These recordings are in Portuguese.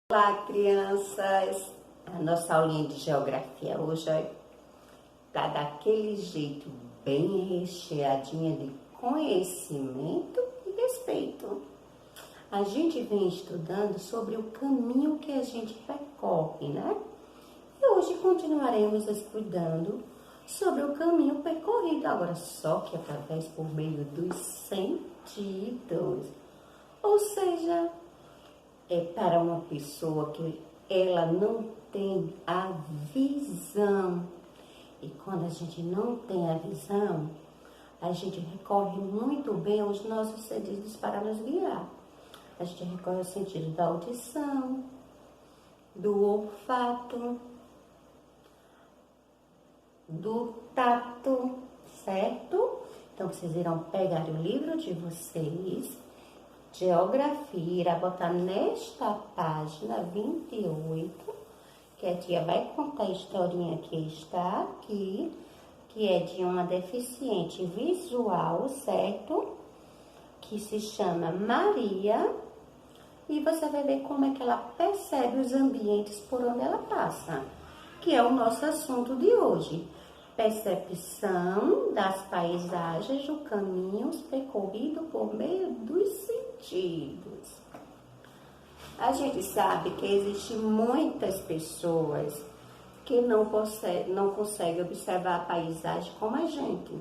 Olá, crianças! A nossa aulinha de geografia hoje tá daquele jeito bem recheadinha de conhecimento e respeito. A gente vem estudando sobre o caminho que a gente percorre, né? E hoje continuaremos estudando sobre o caminho percorrido, agora só que através por meio dos sentidos. Ou seja, é para uma pessoa que ela não tem a visão. E quando a gente não tem a visão, a gente recorre muito bem aos nossos sentidos para nos guiar. A gente recorre ao sentido da audição, do olfato, do tato, certo? Então, vocês irão pegar o livro de vocês, Geografia, irá botar nesta página 28, que a tia vai contar a historinha que está aqui, que é de uma deficiente visual, certo? Que se chama Maria, e você vai ver como é que ela percebe os ambientes por onde ela passa, que é o nosso assunto de hoje. Percepção das paisagens do caminho percorrido por meio dos sentidos. A gente sabe que existem muitas pessoas que não conseguem observar a paisagem como a gente.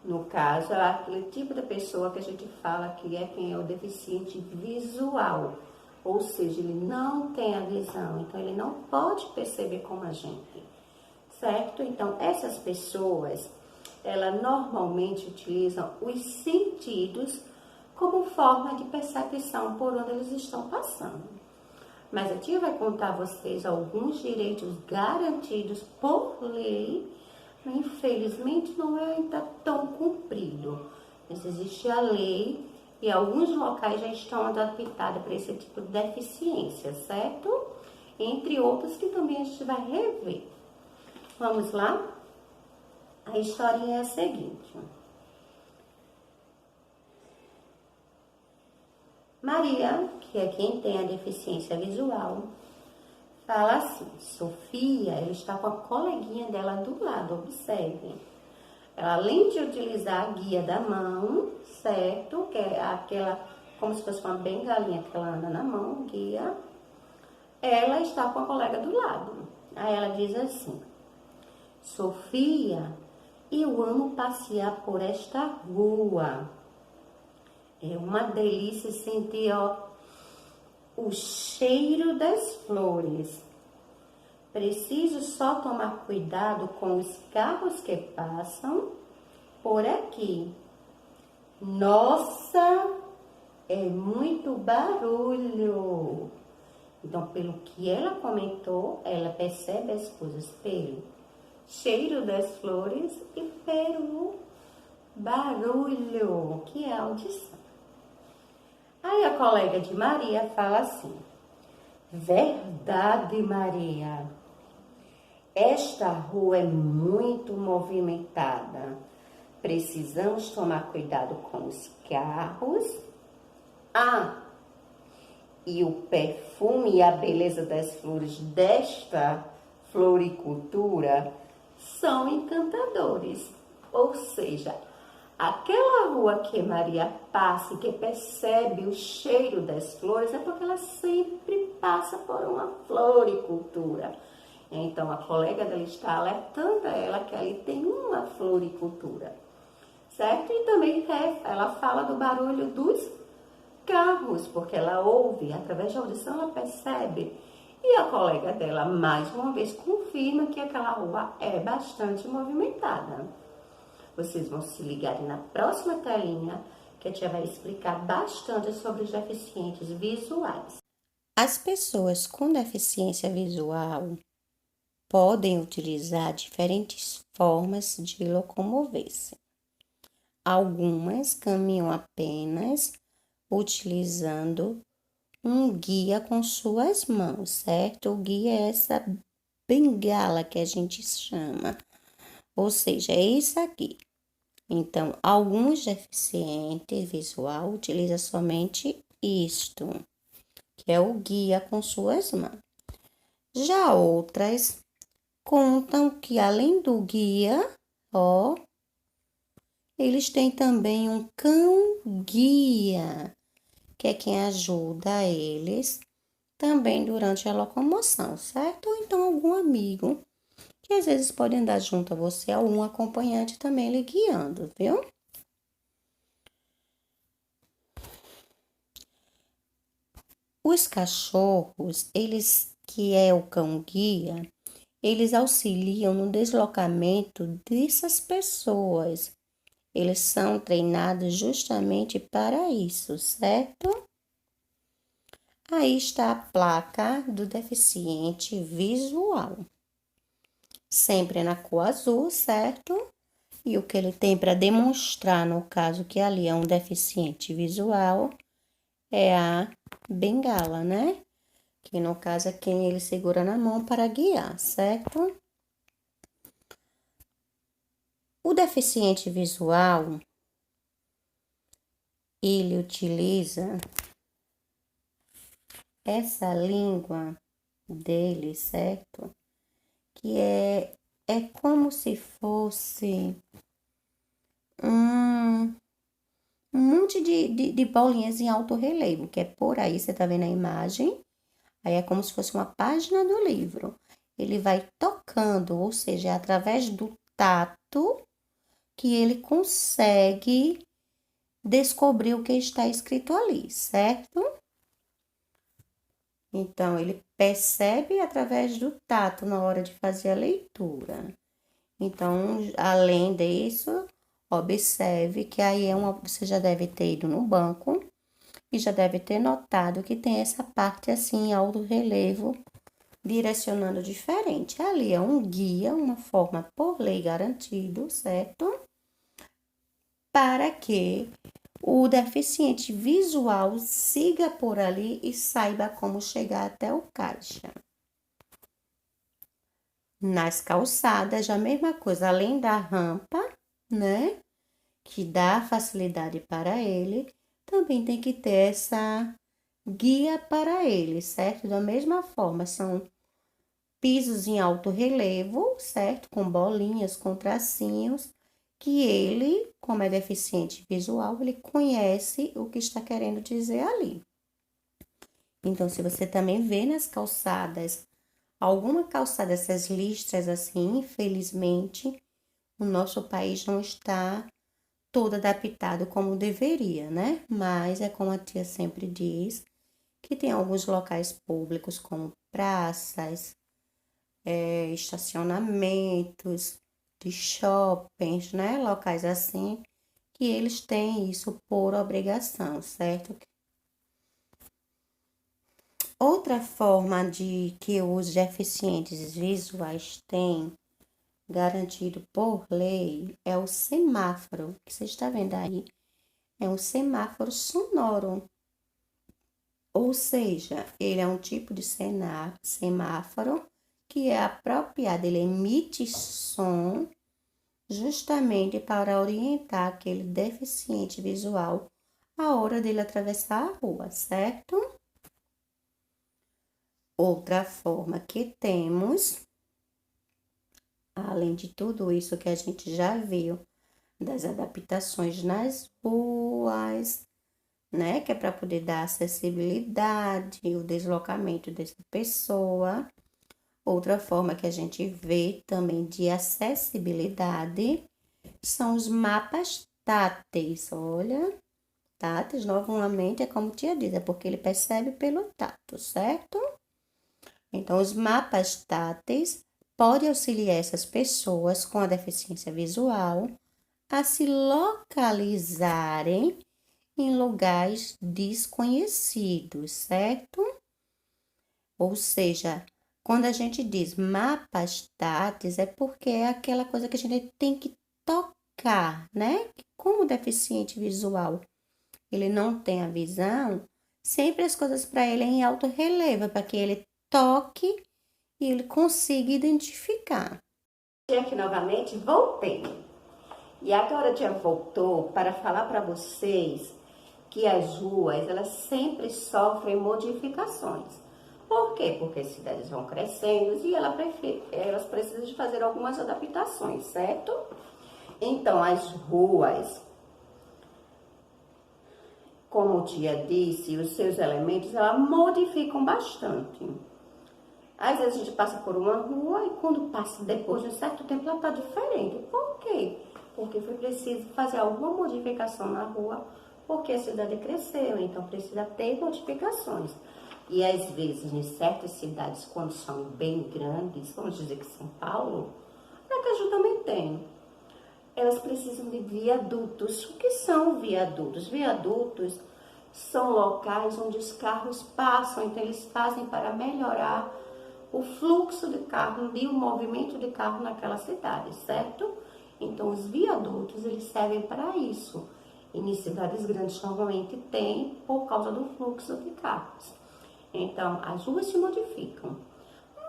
No caso, é aquele tipo de pessoa que a gente fala que é quem é o deficiente visual. Ou seja, ele não tem a visão, então ele não pode perceber como a gente. Certo? Então, essas pessoas, elas normalmente utilizam os sentidos como forma de percepção por onde eles estão passando. Mas a tia vai contar a vocês alguns direitos garantidos por lei, mas infelizmente não é ainda tão cumprido. Mas existe a lei e alguns locais já estão adaptados para esse tipo de deficiência, certo? Entre outros que também a gente vai rever. Vamos lá? A historinha é a seguinte. Maria, que é quem tem a deficiência visual, fala assim: Sofia, ela está com a coleguinha dela do lado, observem. Ela, além de utilizar a guia da mão, certo? Que é aquela, como se fosse uma bengalinha que ela anda na mão, guia. Ela está com a colega do lado. Aí ela diz assim: Sofia, eu amo passear por esta rua. É uma delícia sentir, o cheiro das flores. Preciso só tomar cuidado com os carros que passam por aqui. Nossa, é muito barulho. Então, pelo que ela comentou, ela percebe as coisas pelo cheiro das flores e pelo barulho, que é a audição. Aí a colega de Maria fala assim: verdade, Maria, esta rua é muito movimentada. Precisamos tomar cuidado com os carros. E o perfume e a beleza das flores desta floricultura são encantadores. Ou seja, aquela rua que Maria passa e que percebe o cheiro das flores é porque ela sempre passa por uma floricultura. Então, a colega dela está alertando ela que ali tem uma floricultura, certo? E também ela fala do barulho dos carros, porque ela ouve, através da audição ela percebe. E a colega dela, mais uma vez, confirma que aquela rua é bastante movimentada. Vocês vão se ligar na próxima telinha, que a tia vai explicar bastante sobre os deficientes visuais. As pessoas com deficiência visual podem utilizar diferentes formas de locomover-se. Algumas caminham apenas utilizando um guia com suas mãos, certo? O guia é essa bengala que a gente chama, ou seja, é isso aqui. Então, alguns deficientes visual utilizam somente isto, que é o guia com suas mãos. Já outras contam que além do guia, eles têm também um cão guia, que é quem ajuda eles também durante a locomoção, certo? Ou então algum amigo que às vezes pode andar junto a você, algum acompanhante também lhe guiando, viu? Os cachorros, eles que é o cão guia, eles auxiliam no deslocamento dessas pessoas. Eles são treinados justamente para isso, certo? Aí está a placa do deficiente visual. Sempre na cor azul, certo? E o que ele tem para demonstrar, no caso que ali é um deficiente visual, é a bengala, né? Que no caso é quem ele segura na mão para guiar, certo? O deficiente visual, ele utiliza essa língua dele, certo? Que é como se fosse um, um monte de bolinhas em alto relevo, que é por aí, você tá vendo a imagem? Aí é como se fosse uma página do livro. Ele vai tocando, ou seja, é através do tato que ele consegue descobrir o que está escrito ali, certo? Então, ele percebe através do tato na hora de fazer a leitura. Então, além disso, observe que aí você já deve ter ido no banco e já deve ter notado que tem essa parte assim, alto relevo, direcionando diferente. Ali é um guia, uma forma por lei garantido, certo? Para que o deficiente visual siga por ali e saiba como chegar até o caixa. Nas calçadas, a mesma coisa, além da rampa, né, que dá facilidade para ele, também tem que ter essa guia para ele, certo? Da mesma forma, são pisos em alto relevo, certo? Com bolinhas, com tracinhos, que ele, como é deficiente visual, ele conhece o que está querendo dizer ali. Então, se você também vê nas calçadas, alguma calçada dessas listras assim, infelizmente, o nosso país não está todo adaptado como deveria, né? Mas é como a tia sempre diz, que tem alguns locais públicos como praças, estacionamentos de shoppings, né? Locais assim, que eles têm isso por obrigação, certo? Outra forma de que os deficientes visuais têm garantido por lei é o semáforo, que você está vendo aí. É um semáforo sonoro, ou seja, ele é um tipo de semáforo que é apropriado, ele emite som justamente para orientar aquele deficiente visual a hora dele atravessar a rua, certo? Outra forma que temos, além de tudo isso que a gente já viu, das adaptações nas ruas, né? Que é para poder dar acessibilidade, o deslocamento dessa pessoa. Outra forma que a gente vê também de acessibilidade são os mapas táteis. Olha, táteis, novamente, é como tia diz, é porque ele percebe pelo tato, certo? Então, os mapas táteis podem auxiliar essas pessoas com a deficiência visual a se localizarem em lugares desconhecidos, certo? Ou seja, quando a gente diz mapas táteis, é porque é aquela coisa que a gente tem que tocar, né? Como o deficiente visual, ele não tem a visão, sempre as coisas para ele é em alto relevo, para que ele toque e ele consiga identificar. E aqui novamente, voltei. E agora a tia voltou para falar para vocês que as ruas, elas sempre sofrem modificações. Por quê? Porque as cidades vão crescendo e elas precisam de fazer algumas adaptações, certo? Então, as ruas, como a tia disse, os seus elementos, elas modificam bastante. Às vezes a gente passa por uma rua e quando passa depois de um certo tempo ela está diferente. Por quê? Porque foi preciso fazer alguma modificação na rua, porque a cidade cresceu, então precisa ter modificações. E às vezes em certas cidades, quando são bem grandes, vamos dizer que São Paulo, Aracaju também tem. Elas precisam de viadutos. O que são viadutos? Viadutos são locais onde os carros passam, então eles fazem para melhorar o fluxo de carro e o movimento de carro naquela cidade, certo? Então, os viadutos, eles servem para isso. E em cidades grandes, normalmente tem por causa do fluxo de carros. Então, as ruas se modificam.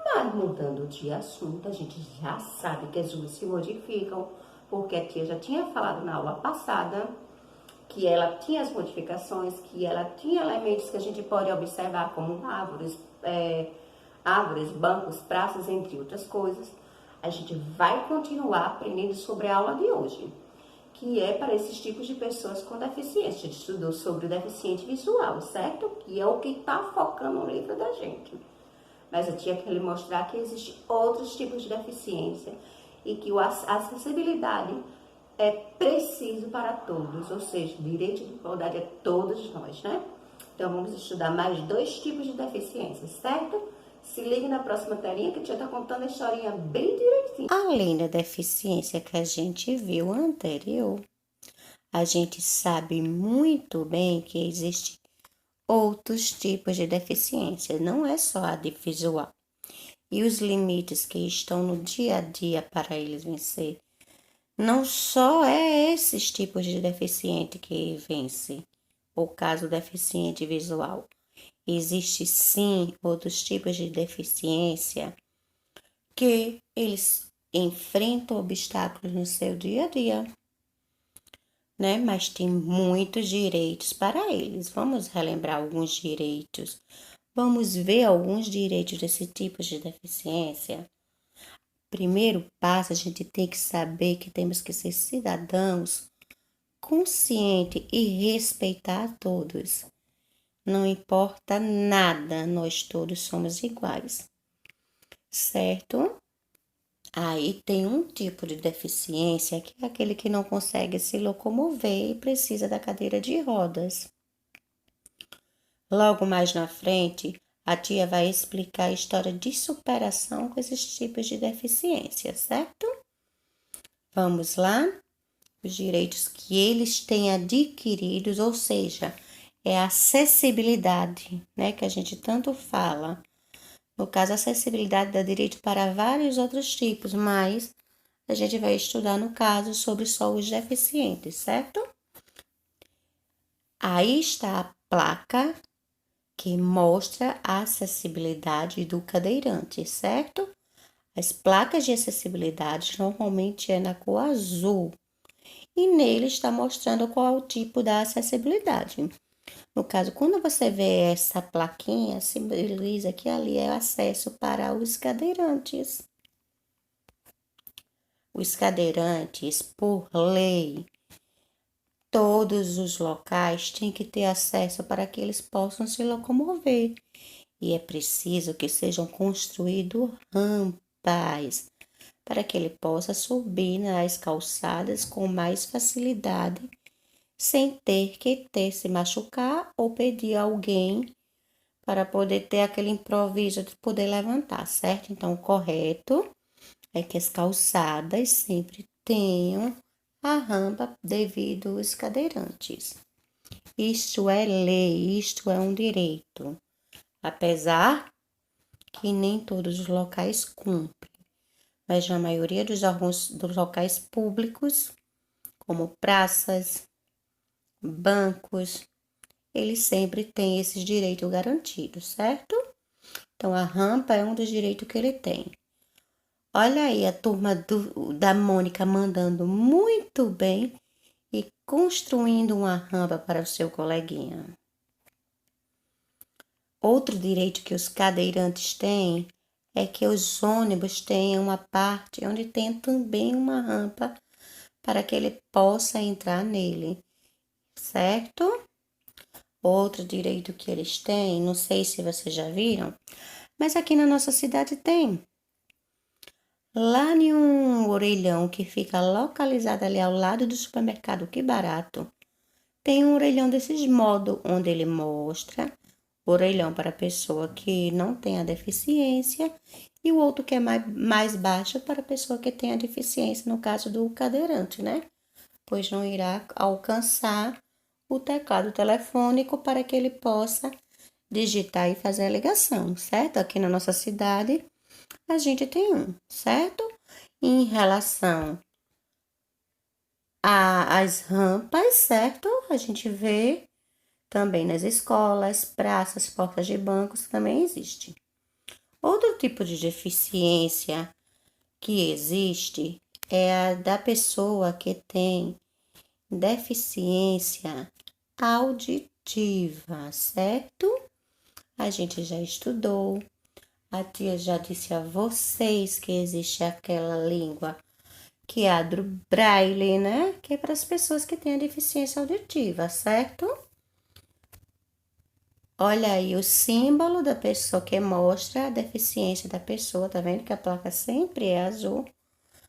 Mas, mudando de assunto, a gente já sabe que as ruas se modificam, porque a tia já tinha falado na aula passada que ela tinha as modificações, que ela tinha elementos que a gente pode observar, como árvores, bancos, praças, entre outras coisas. A gente vai continuar aprendendo sobre a aula de hoje, que é para esses tipos de pessoas com deficiência. A gente estudou sobre o deficiente visual, certo? Que é o que está focando no livro da gente. Mas eu tinha que lhe mostrar que existem outros tipos de deficiência e que a acessibilidade é preciso para todos, ou seja, direito de igualdade a todos nós, né? Então vamos estudar mais 2 tipos de deficiência, certo? Se ligue na próxima telinha que a tia está contando a historinha bem direitinho. Além da deficiência que a gente viu anterior, a gente sabe muito bem que existem outros tipos de deficiência, não é só a de visual. E os limites que estão no dia a dia para eles vencer, não só é esses tipos de deficiente que vence, o caso deficiente visual. Existe sim outros tipos de deficiência que eles enfrentam obstáculos no seu dia a dia, né? Mas tem muitos direitos para eles. Vamos relembrar alguns direitos. Vamos ver alguns direitos desse tipo de deficiência. Primeiro passo, a gente tem que saber que temos que ser cidadãos conscientes e respeitar a todos. Não importa nada, nós todos somos iguais, certo? Aí tem um tipo de deficiência que é aquele que não consegue se locomover e precisa da cadeira de rodas. Logo mais na frente, a tia vai explicar a história de superação com esses tipos de deficiência, certo? Vamos lá? Os direitos que eles têm adquiridos, ou seja, é a acessibilidade, né, que a gente tanto fala. No caso, a acessibilidade dá direito para vários outros tipos, mas a gente vai estudar, no caso, sobre só os deficientes, certo? Aí está a placa que mostra a acessibilidade do cadeirante, certo? As placas de acessibilidade normalmente é na cor azul e nele está mostrando qual é o tipo da acessibilidade. No caso, quando você vê essa plaquinha, simboliza que ali é acesso para os cadeirantes. Os cadeirantes, por lei, todos os locais têm que ter acesso para que eles possam se locomover. E é preciso que sejam construídas rampas para que ele possa subir nas calçadas com mais facilidade, sem ter que se machucar ou pedir a alguém para poder ter aquele improviso de poder levantar, certo? Então, o correto é que as calçadas sempre tenham a rampa devido aos cadeirantes. Isto é lei, isto é um direito, apesar que nem todos os locais cumprem, mas na maioria dos locais públicos, como praças, bancos, eles sempre têm esses direitos garantidos, certo? Então, a rampa é um dos direitos que ele tem. Olha aí a turma da Mônica mandando muito bem e construindo uma rampa para o seu coleguinha. Outro direito que os cadeirantes têm é que os ônibus tenham uma parte onde tem também uma rampa para que ele possa entrar nele, certo? Outro direito que eles têm, não sei se vocês já viram, mas aqui na nossa cidade tem. Lá em um orelhão que fica localizado ali ao lado do supermercado Que Barato, tem um orelhão desses modos, onde ele mostra o orelhão para a pessoa que não tem a deficiência e o outro que é mais baixo para a pessoa que tem a deficiência, no caso do cadeirante, né? Pois não irá alcançar o teclado telefônico para que ele possa digitar e fazer a ligação, certo? Aqui na nossa cidade a gente tem um, certo? Em relação às rampas, certo? A gente vê também nas escolas, praças, portas de bancos também existe. Outro tipo de deficiência que existe é a da pessoa que tem deficiência auditiva, certo? A gente já estudou, a tia já disse a vocês que existe aquela língua que é a do Braille, né? Que é para as pessoas que têm a deficiência auditiva, certo? Olha aí o símbolo da pessoa que mostra a deficiência da pessoa, tá vendo que a placa sempre é azul?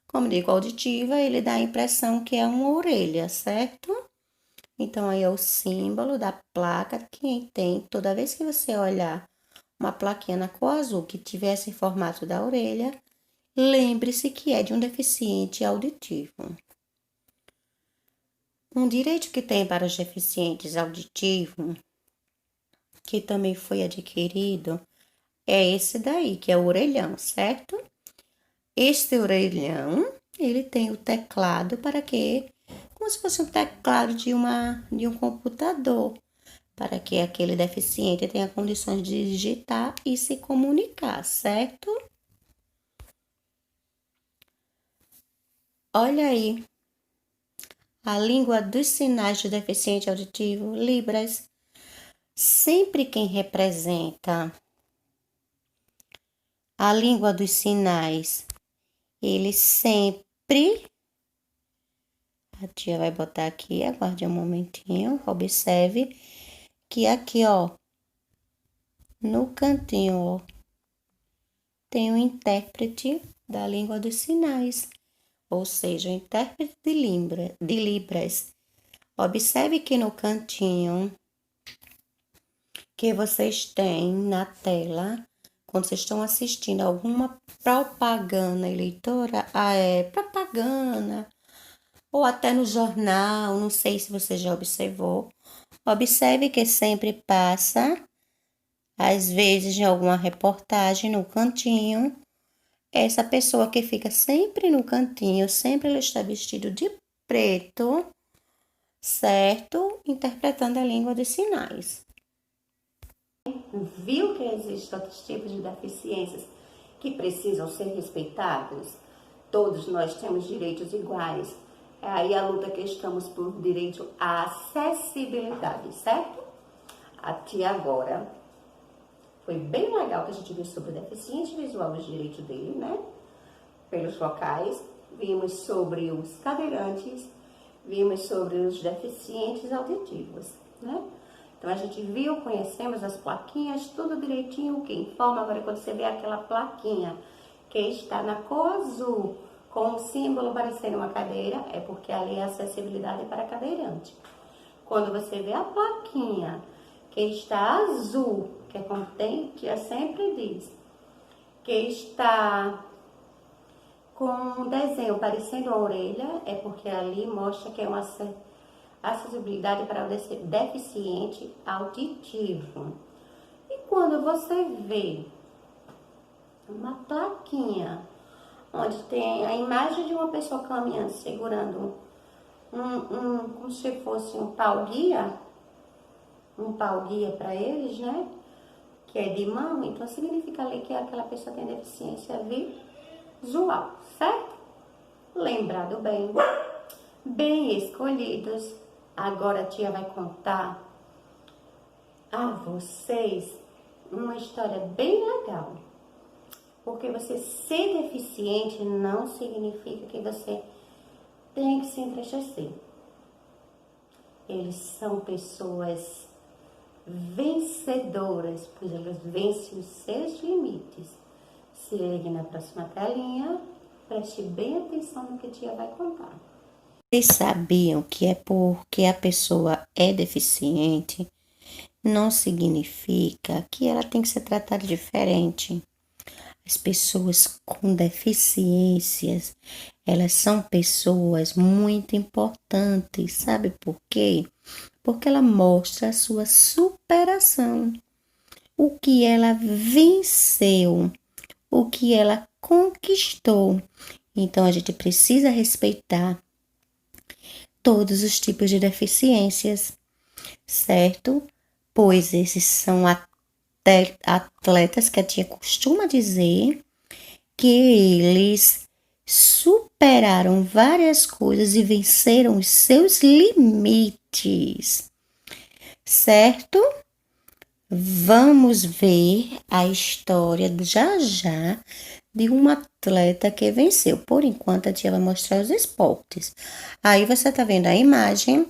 Como digo, auditiva, ele dá a impressão que é uma orelha, certo? Então, aí é o símbolo da placa. Quem tem, toda vez que você olhar uma plaquinha na cor azul que tivesse em formato da orelha, lembre-se que é de um deficiente auditivo. Um direito que tem para os deficientes auditivos, que também foi adquirido, é esse daí, que é o orelhão, certo? Este orelhão, ele tem o teclado para que, como se fosse um teclado de um computador, para que aquele deficiente tenha condições de digitar e se comunicar, certo? Olha aí, a língua dos sinais de deficiente auditivo, Libras, sempre quem representa a língua dos sinais, ele sempre, a tia vai botar aqui, aguarde um momentinho, observe que aqui, ó, no cantinho, ó, tem o intérprete da língua dos sinais, ou seja, o intérprete de Libras. Observe que no cantinho que vocês têm na tela, quando vocês estão assistindo alguma propaganda eleitora, propaganda, ou até no jornal, não sei se você já observou, observe que sempre passa, às vezes em alguma reportagem no cantinho, essa pessoa que fica sempre no cantinho, sempre ela está vestido de preto, certo? Interpretando a língua dos sinais. Viu que existem outros tipos de deficiências que precisam ser respeitados? Todos nós temos direitos iguais. É aí a luta que estamos por direito à acessibilidade, certo? Até agora foi bem legal que a gente viu sobre o deficiente visual, os direitos dele, né? Pelos locais, vimos sobre os cadeirantes, vimos sobre os deficientes auditivos, né? Então a gente viu, conhecemos as plaquinhas, tudo direitinho, o que informa. Agora quando você vê aquela plaquinha que está na cor azul, com um símbolo parecendo uma cadeira, é porque ali é acessibilidade para cadeirante. Quando você vê a plaquinha que está azul, que é como tem, que sempre diz, que está com um desenho parecendo uma orelha, é porque ali mostra que é uma acessibilidade para o deficiente auditivo. E quando você vê uma plaquinha onde tem a imagem de uma pessoa caminhando, segurando como se fosse um pau-guia para eles, né? Que é de mão, então significa ali que aquela pessoa tem deficiência visual, certo? Lembrado bem, bem escolhidos. Agora a tia vai contar a vocês uma história bem legal. Porque você ser deficiente não significa que você tem que se entristecer. Eles são pessoas vencedoras, pois elas vencem os seus limites. Se ligue na próxima telinha, preste bem atenção no que a tia vai contar. Vocês sabiam que é porque a pessoa é deficiente, não significa que ela tem que ser tratada diferente. As pessoas com deficiências, elas são pessoas muito importantes, sabe por quê? Porque ela mostra a sua superação, o que ela venceu, o que ela conquistou. Então a gente precisa respeitar todos os tipos de deficiências, certo? Pois esses são atletas que a tia costuma dizer que eles superaram várias coisas e venceram os seus limites, certo? Vamos ver a história já já de um atleta que venceu. Por enquanto, a tia vai mostrar os esportes. Aí você tá vendo a imagem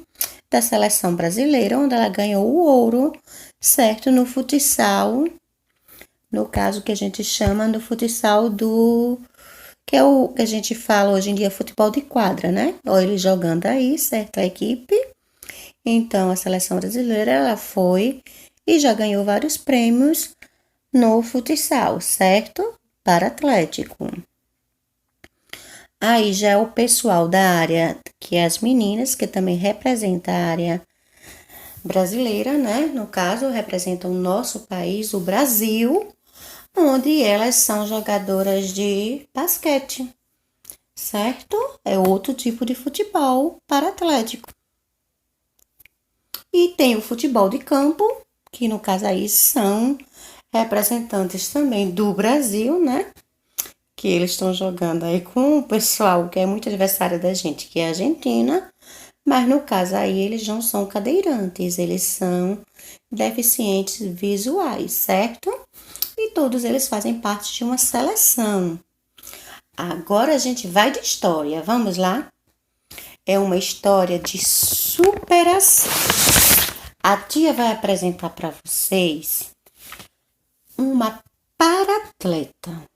da seleção brasileira, onde ela ganhou o ouro, certo? No futsal, no caso que a gente chama do futsal que é o que a gente fala hoje em dia, futebol de quadra, né? Olha ele jogando aí, certo? A equipe. Então, a seleção brasileira, ela foi e já ganhou vários prêmios no futsal, certo? Para Atlético. Aí já é o pessoal da área, que é as meninas, que também representa a área brasileira, né? No caso, representam o nosso país, o Brasil, onde elas são jogadoras de basquete, certo? É outro tipo de futebol para Atlético. E tem o futebol de campo, que no caso aí são representantes também do Brasil, né? Que eles estão jogando aí com o pessoal que é muito adversário da gente, que é a Argentina, mas no caso aí eles não são cadeirantes, eles são deficientes visuais, certo? E todos eles fazem parte de uma seleção. Agora a gente vai de história, vamos lá? É uma história de superação. A tia vai apresentar para vocês uma paratleta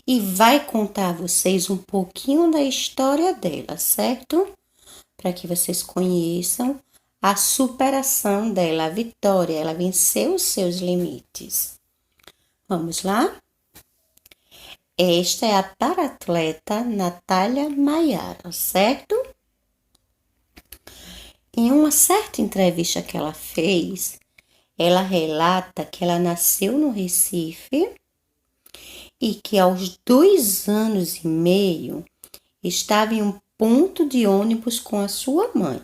e vai contar a vocês um pouquinho da história dela, certo? Para que vocês conheçam a superação dela, a vitória, ela venceu os seus limites. Vamos lá? Esta é a paratleta Natália Maiara, certo? Em uma certa entrevista que ela fez, ela relata que ela nasceu no Recife e que aos 2 anos e meio estava em um ponto de ônibus com a sua mãe.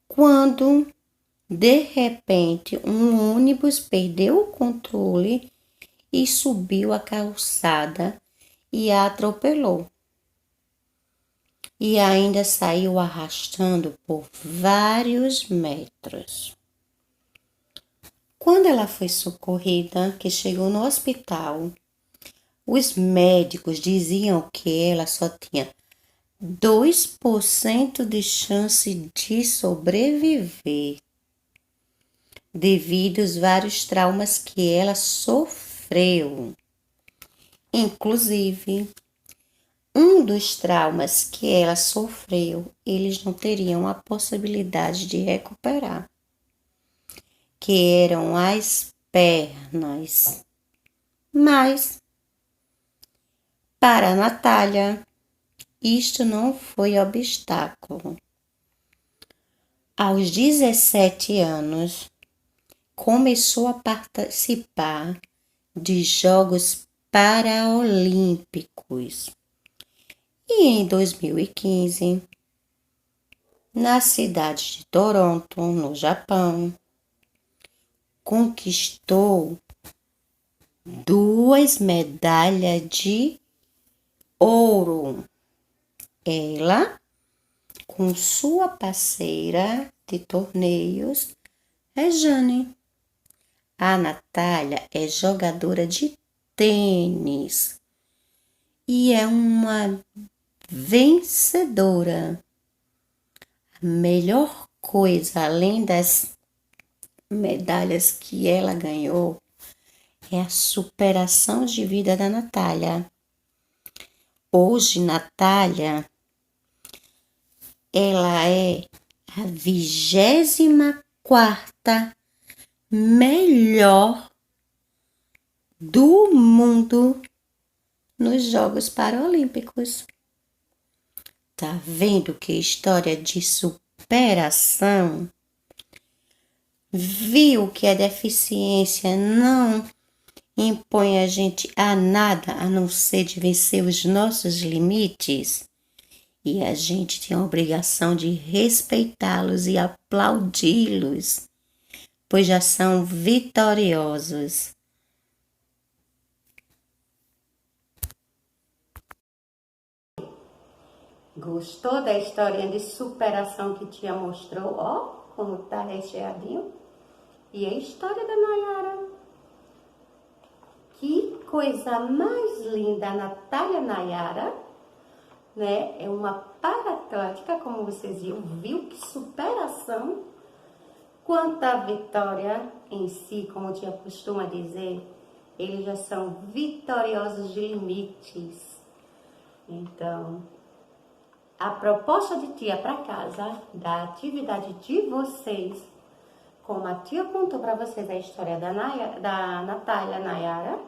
Quando, de repente, um ônibus perdeu o controle e subiu a calçada e a atropelou. E ainda saiu arrastando por vários metros. Quando ela foi socorrida, que chegou no hospital, os médicos diziam que ela só tinha 2% de chance de sobreviver, devido aos vários traumas que ela sofreu. Inclusive, um dos traumas que ela sofreu, eles não teriam a possibilidade de recuperar, que eram as pernas. Mas, para a Natália, isto não foi obstáculo. Aos 17 anos, começou a participar de Jogos Paralímpicos. E em 2015, na cidade de Toronto, no Japão, conquistou 2 medalhas de ouro. Ela, com sua parceira de torneios, é Jane. A Natália é jogadora de tênis e é uma vencedora. A melhor coisa, além das medalhas que ela ganhou, é a superação de vida da Natália. Hoje, Natália, ela é a 24ª melhor do mundo nos Jogos Paralímpicos. Tá vendo que história de superação? Viu que a deficiência não impõe a gente a nada a não ser de vencer os nossos limites? E a gente tem a obrigação de respeitá-los e aplaudi-los, pois já são vitoriosos. Gostou da historinha de superação que tia mostrou? Ó, como tá recheadinho. E a história da Nayara. Que coisa mais linda, a Natália Nayara, né? É uma para-atlética, como vocês viu que superação. Quanto à vitória em si, como tia costuma dizer, eles já são vitoriosos de limites. Então, a proposta de tia para casa, da atividade de vocês, como a tia contou para vocês a história da Natália Nayara,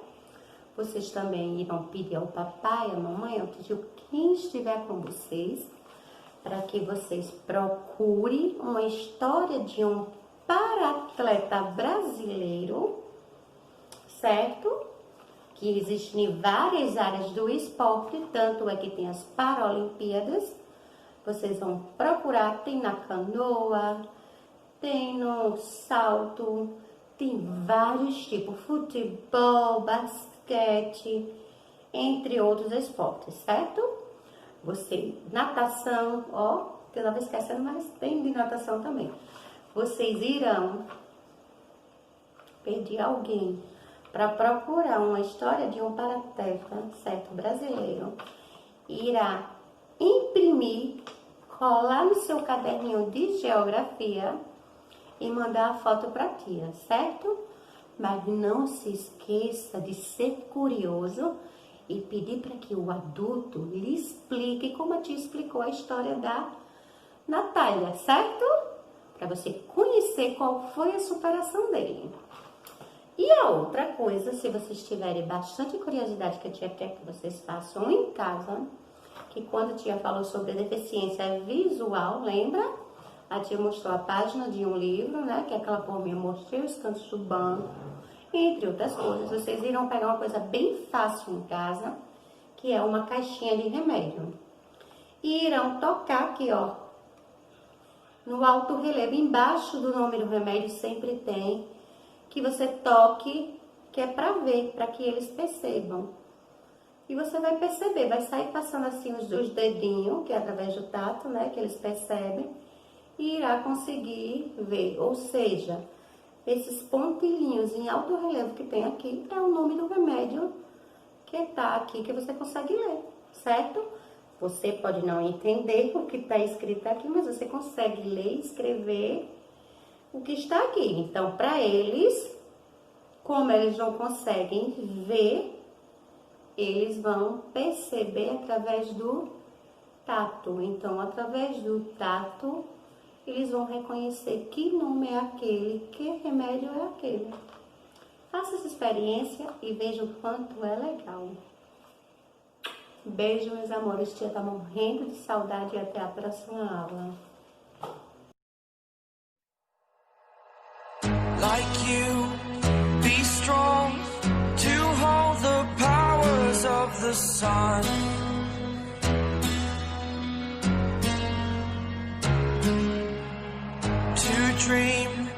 vocês também irão pedir ao papai, à mamãe, ao tio, quem estiver com vocês, para que vocês procurem uma história de um para-atleta brasileiro, certo? Que existem em várias áreas do esporte, tanto é que tem as Paralimpíadas. Vocês vão procurar, tem na canoa, tem no salto, tem vários tipos, futebol, basquete, entre outros esportes, certo? Você, natação, ó, que eu estava esquecendo, mas tem de natação também. Vocês irão pedir alguém para procurar uma história de um para-atleta, certo, brasileiro, irá imprimir, colar no seu caderninho de geografia e mandar a foto para a tia, certo? Mas não se esqueça de ser curioso e pedir para que o adulto lhe explique como a tia explicou a história da Natália, certo? Para você conhecer qual foi a superação dele. E a outra coisa, se vocês tiverem bastante curiosidade, que a tia quer que vocês façam em casa, que quando a tia falou sobre a deficiência visual, lembra? A tia mostrou a página de um livro, né? Que aquela porminha mostrei os cantos do banco, entre outras coisas. Vocês irão pegar uma coisa bem fácil em casa, que é uma caixinha de remédio. E irão tocar aqui, ó, no alto relevo, embaixo do nome do remédio sempre tem, que você toque, que é para ver, para que eles percebam. E você vai perceber, vai sair passando assim os dedinhos, que é através do tato, né, que eles percebem, e irá conseguir ver. Ou seja, esses pontilhinhos em alto relevo que tem aqui, é o nome do remédio que tá aqui, que você consegue ler, certo? Você pode não entender o que está escrito aqui, mas você consegue ler e escrever o que está aqui. Então, para eles, como eles não conseguem ver, eles vão perceber através do tato. Então, através do tato, eles vão reconhecer que nome é aquele, que remédio é aquele. Faça essa experiência e veja o quanto é legal. Beijo, meus amores. Tia tá morrendo de saudade e até a próxima aula. Like you, be strong to hold the powers of the sun. To dream